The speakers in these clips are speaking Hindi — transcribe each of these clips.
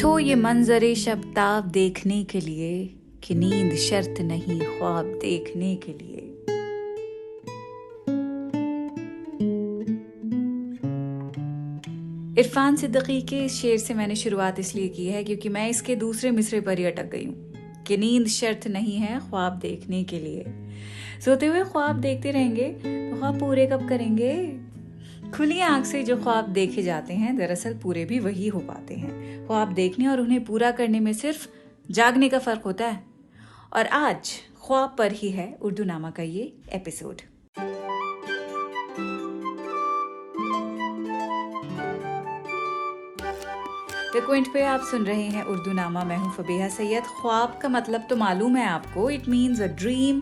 उठो ये मंजरे शब्ताब देखने के लिए कि नींद शर्त नहीं ख्वाब देखने के लिए। इरफान सिद्दीकी के इस शेर से मैंने शुरुआत इसलिए की है क्योंकि मैं इसके दूसरे मिसरे पर ही अटक गई हूँ कि नींद शर्त नहीं है ख्वाब देखने के लिए। सोते हुए ख्वाब देखते रहेंगे तो ख्वाब पूरे कब करेंगे? खुली आंख से जो ख्वाब देखे जाते हैं दरअसल पूरे भी वही हो पाते हैं। ख्वाब देखने और उन्हें पूरा करने में सिर्फ जागने का फर्क होता है। और आज ख्वाब पर ही है उर्दू नामा का ये एपिसोड। द क्विंट पे आप सुन रहे हैं उर्दू नामा। मैं हूँ फबीहा सैयद। ख्वाब का मतलब तो मालूम है आपको, इट मीन्स अ ड्रीम,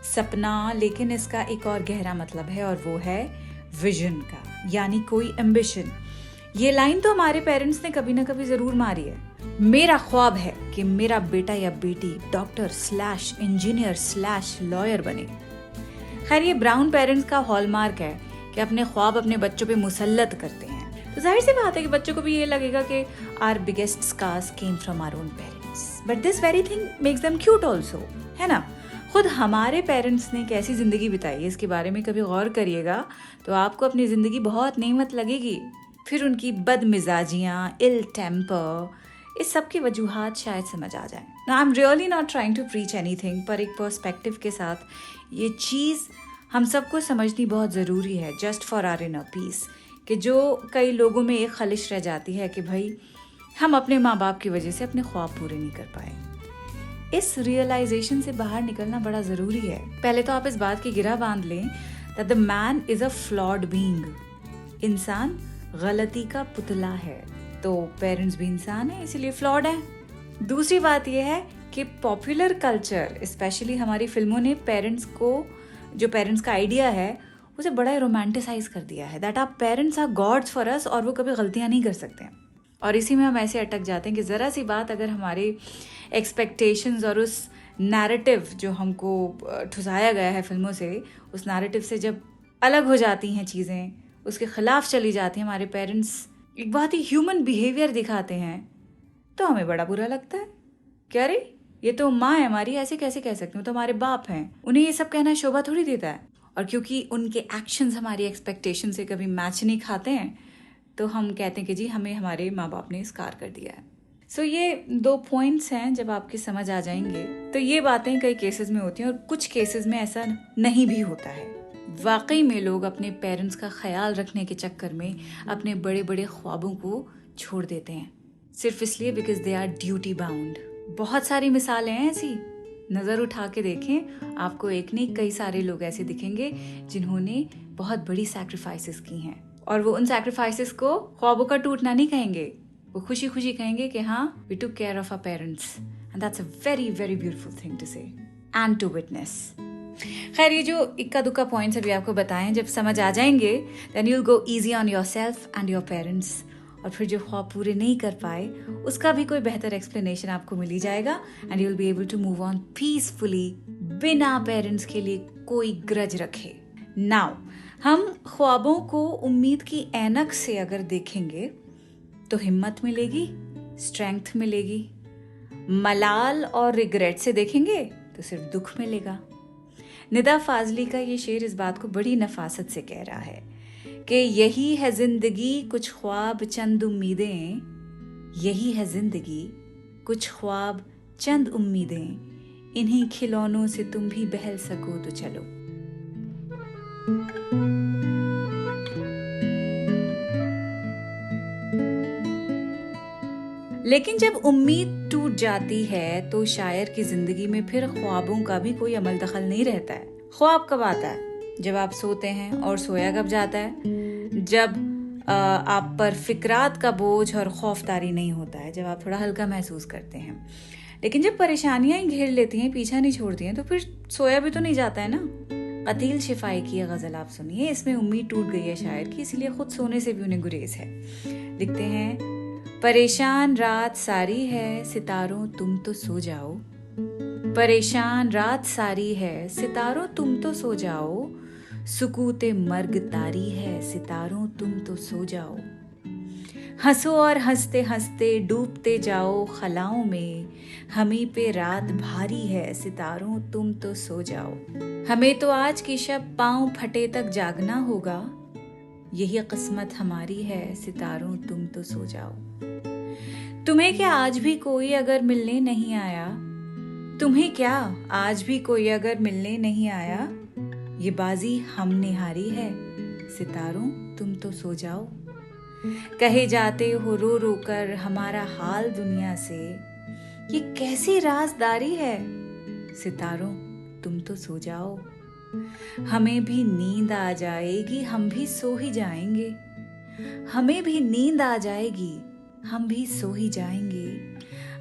सपना, लेकिन इसका एक और गहरा मतलब है और वो है विजन का, यानी कोई एम्बिशन। ये लाइन तो हमारे पेरेंट्स ने कभी ना कभी जरूर मारी है। मेरा ख्वाब है कि मेरा बेटा या बेटी doctor slash engineer slash lawyer बने। खैर ये ब्राउन पेरेंट्स का हॉलमार्क है कि अपने ख्वाब अपने बच्चों पे मुसल्लत करते हैं। तो जाहिर सी बात है कि बच्चों को भी ये लगेगा कि our biggest scars came from our own parents, but this very thing makes them cute also, है ना। खुद हमारे पेरेंट्स ने कैसी ज़िंदगी बिताई है इसके बारे में कभी गौर करिएगा तो आपको अपनी ज़िंदगी बहुत नेमत लगेगी। फिर उनकी बदमिजाजियाँ, इल टेम्पर, इस सब की वजूहात शायद समझ आ जाएं। I am really not trying to preach anything, पर एक पर्सपेक्टिव के साथ ये चीज़ हम सबको समझनी बहुत ज़रूरी है, just for our inner peace, कि जो कई लोगों में एक खलिश रह जाती है कि भाई हम अपने माँ बाप की वजह से अपने ख्वाब पूरे नहीं कर पाए। इस रियलाइजेशन से बाहर निकलना बड़ा ज़रूरी है। पहले तो आप इस बात की गिरह बांध लें that the man is a flawed being. इंसान गलती का पुतला है, तो पेरेंट्स भी इंसान है, इसीलिए फ्लॉड है। दूसरी बात यह है कि पॉपुलर कल्चर, स्पेशली हमारी फिल्मों ने पेरेंट्स का आइडिया है उसे बड़ा रोमांटिसाइज कर दिया है, that our parents are gods for us और वो कभी गलतियां नहीं कर सकते हैं। और इसी में हम ऐसे अटक जाते हैं कि ज़रा सी बात अगर हमारे एक्सपेक्टेशंस और उस नैरेटिव जो हमको ठुसाया गया है फिल्मों से, उस नैरेटिव से जब अलग हो जाती हैं चीज़ें, उसके ख़िलाफ़ चली जाती हैं, हमारे पेरेंट्स एक बहुत ही ह्यूमन बिहेवियर दिखाते हैं, तो हमें बड़ा बुरा लगता है। क्या रे, ये तो माँ है हमारी, ऐसे कैसे कह सकती हूँ, तो हमारे बाप हैं, उन्हें ये सब कहना शोभा थोड़ी देता है। और क्योंकि उनके एक्शंस हमारी एक्सपेक्टेशन से कभी मैच नहीं खाते हैं तो हम कहते हैं कि जी हमें हमारे माँ बाप ने स्कार कर दिया है। सो ये 2 पॉइंट्स हैं, जब आपकी समझ आ जाएंगे तो ये बातें कई केसेस में होती हैं और कुछ केसेस में ऐसा नहीं भी होता है। वाकई में लोग अपने पेरेंट्स का ख्याल रखने के चक्कर में अपने बड़े बड़े ख्वाबों को छोड़ देते हैं सिर्फ इसलिए because they are duty bound. बहुत सारी मिसालें हैं ऐसी, नज़र उठा के देखें, आपको एक नहीं कई सारे लोग ऐसे दिखेंगे जिन्होंने बहुत बड़ी सैक्रिफाइसेस की हैं और वो उन सैक्रिफाइसेस को ख्वाबों का टूटना नहीं कहेंगे, वो खुशी खुशी कहेंगे कि हाँ we took care of our parents and that's a very very beautiful thing to say and to witness. खैर ये जो इक्का दुक्का पॉइंट्स अभी आपको बताएं, जब समझ आ जाएंगे then you will go easy on yourself and your parents. और फिर जो ख्वाब पूरे नहीं कर पाए उसका भी कोई बेहतर एक्सप्लेनेशन आपको मिल ही जाएगा and you will be able to move on peacefully बिना पेरेंट्स के लिए कोई ग्रज रखे। नाउ हम ख्वाबों को उम्मीद की ऐनक से अगर देखेंगे तो हिम्मत मिलेगी, स्ट्रेंथ मिलेगी। मलाल और रिग्रेट से देखेंगे तो सिर्फ दुख मिलेगा। निदा फाजली का ये शेर इस बात को बड़ी नफासत से कह रहा है कि यही है जिंदगी कुछ ख्वाब चंद उम्मीदें, यही है जिंदगी कुछ ख्वाब चंद उम्मीदें, इन्हीं खिलौनों से तुम भी बहल सको तो चलो। लेकिन जब उम्मीद टूट जाती है तो शायर की जिंदगी में फिर ख्वाबों का भी कोई अमल दखल नहीं रहता है। ख्वाब कब आता है? जब आप सोते हैं। और सोया कब जाता है? जब आप पर फिक्रात का बोझ और खौफदारी नहीं होता है, जब आप थोड़ा हल्का महसूस करते हैं। लेकिन जब परेशानियां ही घेर लेती हैं, पीछा नहीं छोड़ती हैं, तो फिर सोया भी तो नहीं जाता है ना। कतील शिफाई की गजल आप सुनिए, इसमें उम्मीद टूट गई है शायर की, इसलिए खुद सोने से भी उन्हें गुरेज है। लिखते हैं, परेशान रात सारी है सितारों तुम तो सो जाओ, परेशान रात सारी है सितारों तुम तो सो जाओ, सुकूते मर्ग तारी है सितारों तुम तो सो जाओ। हंसो और हंसते हंसते डूबते जाओ खलाओं में, हमें पे रात भारी है सितारों तुम तो सो जाओ। हमें तो आज की शब पांव फटे तक जागना होगा, यही किस्मत हमारी है सितारों तुम तो सो जाओ। तुम्हें क्या आज भी कोई अगर मिलने नहीं आया, तुम्हें क्या आज भी कोई अगर मिलने नहीं आया, ये बाजी हमने हारी है सितारों तुम तो सो जाओ। कहे जाते हो रो रो कर हमारा हाल दुनिया से, ये कैसी राजदारी है सितारों तुम तो सो जाओ। हमें भी नींद आ जाएगी हम भी सो ही जाएंगे, हमें भी नींद आ जाएगी हम भी सो ही जाएंगे।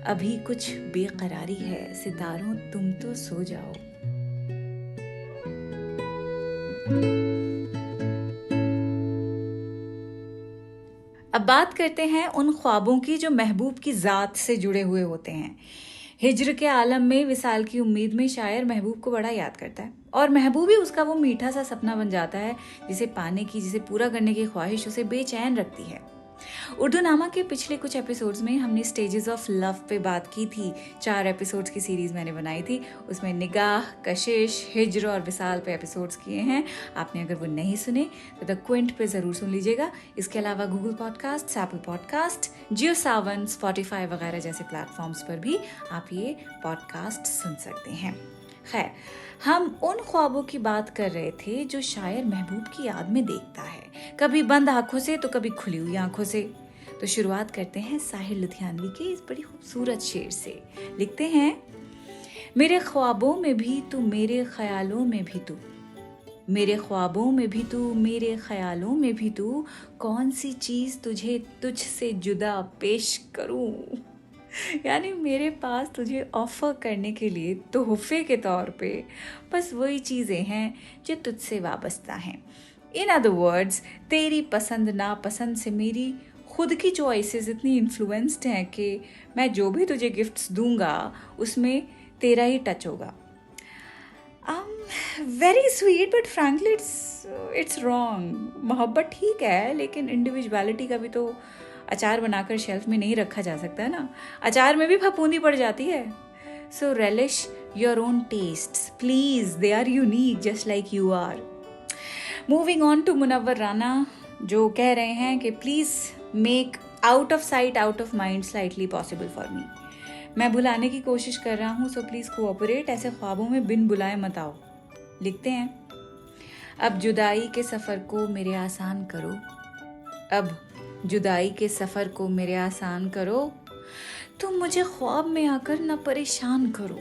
अभी कुछ बेकरारी है सितारों तुम तो सो जाओ। अब बात करते हैं उन ख्वाबों की जो महबूब की ज़ात से जुड़े हुए होते हैं। हिज्र के आलम में विसाल की उम्मीद में शायर महबूब को बड़ा याद करता है और महबूब ही उसका वो मीठा सा सपना बन जाता है जिसे पाने की, जिसे पूरा करने की ख्वाहिश उसे बेचैन रखती है। उर्दू नामा के पिछले कुछ एपिसोड्स में हमने स्टेजेस ऑफ लव पे बात की थी। 4 एपिसोड्स की सीरीज मैंने बनाई थी, उसमें निगाह, कशिश, हिज्र और विसाल पे एपिसोड्स किए हैं। आपने अगर वो नहीं सुने तो द क्विंट पे ज़रूर सुन लीजिएगा। इसके अलावा गूगल पॉडकास्ट, एप्पल पॉडकास्ट, जियो सावन, स्पॉटिफाई वगैरह जैसे प्लेटफॉर्म्स पर भी आप ये पॉडकास्ट सुन सकते हैं। खैर, हम उन ख्वाबों की बात कर रहे थे जो शायर महबूब की याद में देखता है, कभी बंद आंखों से तो कभी खुली हुई आंखों से। तो शुरुआत करते हैं साहिर लुधियानवी के इस बड़ी खूबसूरत शेर से। लिखते हैं, मेरे ख्वाबों में भी तू मेरे ख्यालों में भी तू, मेरे ख्वाबों में भी तू मेरे ख्यालों में भी तू, कौन सी चीज़ तुझे तुझसे जुदा पेश करूं। यानी मेरे पास तुझे ऑफर करने के लिए तोहफे के तौर पे बस वही चीज़ें हैं जो तुझसे वाबस्ता हैं। इन अदर वर्ड्स, तेरी पसंद नापसंद से मेरी खुद की चॉइसेस इतनी इन्फ्लुएंस्ड हैं कि मैं जो भी तुझे गिफ्ट्स दूंगा उसमें तेरा ही टच होगा। Very sweet but frankly it's wrong. मोहब्बत ठीक है लेकिन इंडिविजुअलिटी का भी तो अचार बनाकर शेल्फ में नहीं रखा जा सकता है ना, अचार में भी फफूंदी पड़ जाती है। So relish your own tastes please, they are unique just like you are. Moving on to Munawwar Rana, जो कह रहे हैं कि please make out of sight out of mind slightly possible for me. मैं भुलाने की कोशिश कर रहा हूँ, सो प्लीज कोऑपरेट, ऐसे ख्वाबों में बिन बुलाए मत आओ। लिखते हैं, अब जुदाई के सफर को मेरे आसान करो, अब जुदाई के सफर को मेरे आसान करो, तुम मुझे ख्वाब में आकर न परेशान करो।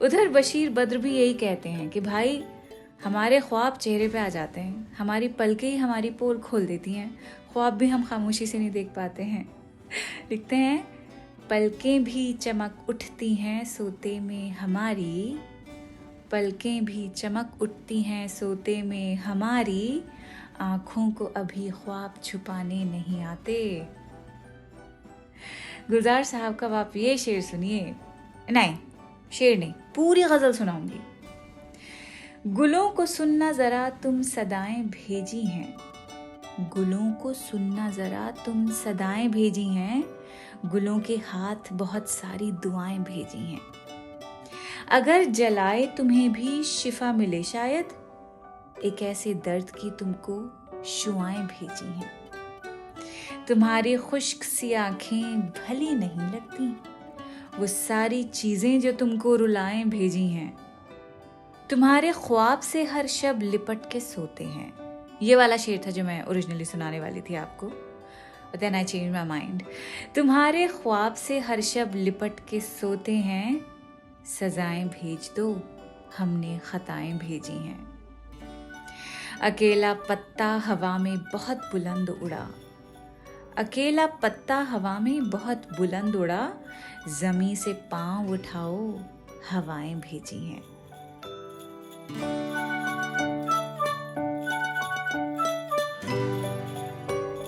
उधर बशीर बद्र भी यही कहते हैं कि भाई हमारे ख्वाब चेहरे पे आ जाते हैं, हमारी पलकें ही हमारी पोल खोल देती हैं, ख्वाब भी हम खामोशी से नहीं देख पाते हैं। लिखते हैं, पलकें भी चमक उठती हैं सोते में हमारी, पलकें भी चमक उठती हैं सोते में हमारी, आंखों को अभी ख्वाब छुपाने नहीं आते। गुलजार साहब का आप ये शेर सुनिए, नहीं शेर नहीं पूरी गजल सुनाऊंगी। गुलों को सुनना जरा तुम सदाएं भेजी हैं, गुलों को सुनना जरा तुम सदाएं भेजी हैं, गुलों के हाथ बहुत सारी दुआएं भेजी हैं। अगर जलाए तुम्हें भी शिफा मिले शायद, एक ऐसे दर्द की तुमको शुआएं भेजी हैं। तुम्हारी खुश्क सी आंखें भली नहीं लगती, वो सारी चीजें जो तुमको रुलाएं भेजी हैं। तुम्हारे ख्वाब से हर शब लिपट के सोते हैं। ये वाला शेर था जो मैं ओरिजिनली सुनाने वाली थी आपको, but then I changed my mind। तुम्हारे ख्वाब से हर शब लिपट के सोते हैं, सजाएं भेज दो हमने खताएं भेजी हैं। अकेला पत्ता हवा में बहुत बुलंद उड़ा, अकेला पत्ता हवा में बहुत बुलंद उड़ा, जमी से पांव उठाओ हवाएं भेजी हैं।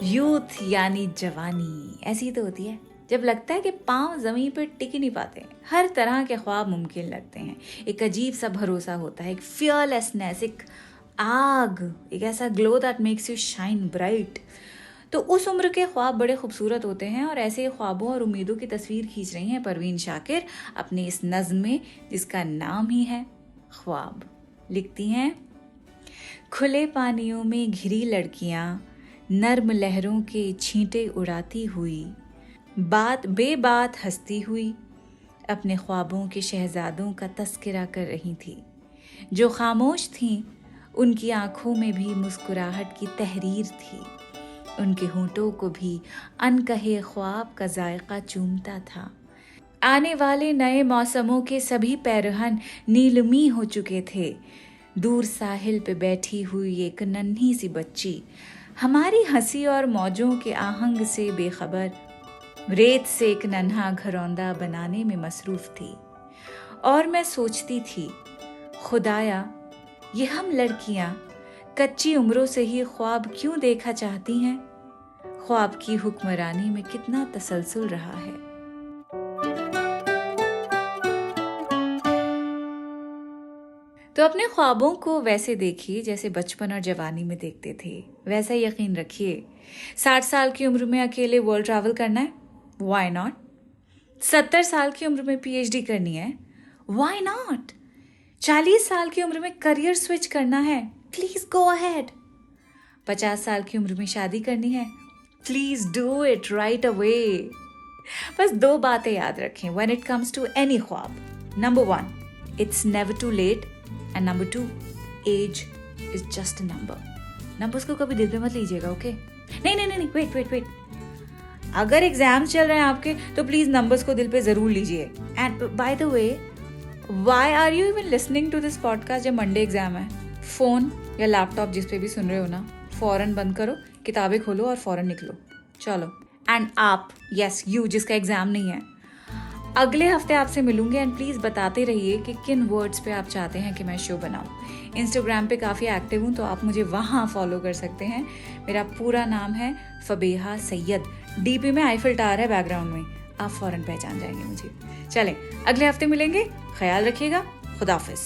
यूथ यानी जवानी ऐसी तो होती है जब लगता है कि पांव जमीन पर टिक ही नहीं पाते, हर तरह के ख्वाब मुमकिन लगते हैं। एक अजीब सा भरोसा होता है, एक फियरलेसनेस, एक आग, एक ऐसा glow that makes you shine bright. तो उस उम्र के ख्वाब बड़े खूबसूरत होते हैं और ऐसे ख्वाबों और उम्मीदों की तस्वीर खींच रही हैं परवीन शाकिर अपनी इस नज़्म में जिसका नाम ही है ख्वाब। लिखती हैं, खुले पानियों में घिरी लड़कियां नर्म लहरों के छींटे उड़ाती हुई, बात बेबात हंसती हुई अपने ख्वाबों के शहजादों का तस्करा कर रही थी। जो खामोश थीं उनकी आंखों में भी मुस्कुराहट की तहरीर थी, उनके होंठों को भी अनकहे ख्वाब का जायका चूमता था। आने वाले नए मौसमों के सभी पैरहन नीलमी हो चुके थे। दूर साहिल पे बैठी हुई एक नन्ही सी बच्ची हमारी हंसी और मौजों के आहंग से बेखबर रेत से एक नन्हा घरौंदा बनाने में मसरूफ थी। और मैं सोचती थी, खुदाया ये हम लड़कियां कच्ची उम्रों से ही ख्वाब क्यों देखा चाहती हैं? ख्वाब की हुक्मरानी में कितना तसलसल रहा है। तो अपने ख्वाबों को वैसे देखिए जैसे बचपन और जवानी में देखते थे। वैसा यकीन रखिए, 60 साल की उम्र में अकेले वर्ल्ड ट्रैवल करना है, व्हाई नॉट? 70 साल की उम्र में पीएचडी करनी है, व्हाई नॉट? 40 साल की उम्र में करियर स्विच करना है, प्लीज गो अहेड। 50 साल की उम्र में शादी करनी है, please do it right away. बस 2 बातें याद रखें when it comes to any ख्वाब। Number 1, it's never too late, and number 2, age is just a number. Numbers को कभी दिल पे मत लीजिएगा, ओके? नहीं, वेट। अगर एग्जाम चल रहे हैं आपके तो प्लीज नंबर्स को दिल पे जरूर लीजिए। And by the way, why are you even listening to this podcast जब मंडे एग्जाम है? फोन या लैपटॉप जिस पे भी सुन रहे हो ना, फौरन बंद करो, किताबें खोलो और फौरन निकलो, चलो। एंड आप, यस यू जिसका एग्जाम नहीं है, अगले हफ्ते आपसे मिलूंगी एंड प्लीज बताते रहिए कि किन वर्ड्स पे आप चाहते हैं कि मैं शो बनाऊं। इंस्टाग्राम पे काफ़ी एक्टिव हूँ तो आप मुझे वहाँ फॉलो कर सकते हैं। मेरा पूरा नाम है फबीहा सैयद। डीपी में आईफिल टावर है बैकग्राउंड में, आप फौरन पहचान जाएंगे मुझे। चलें, अगले हफ्ते मिलेंगे, ख्याल रखिएगा, खुदाफिज।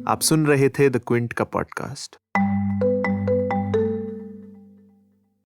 आप सुन रहे थे द क्विंट का पॉडकास्ट।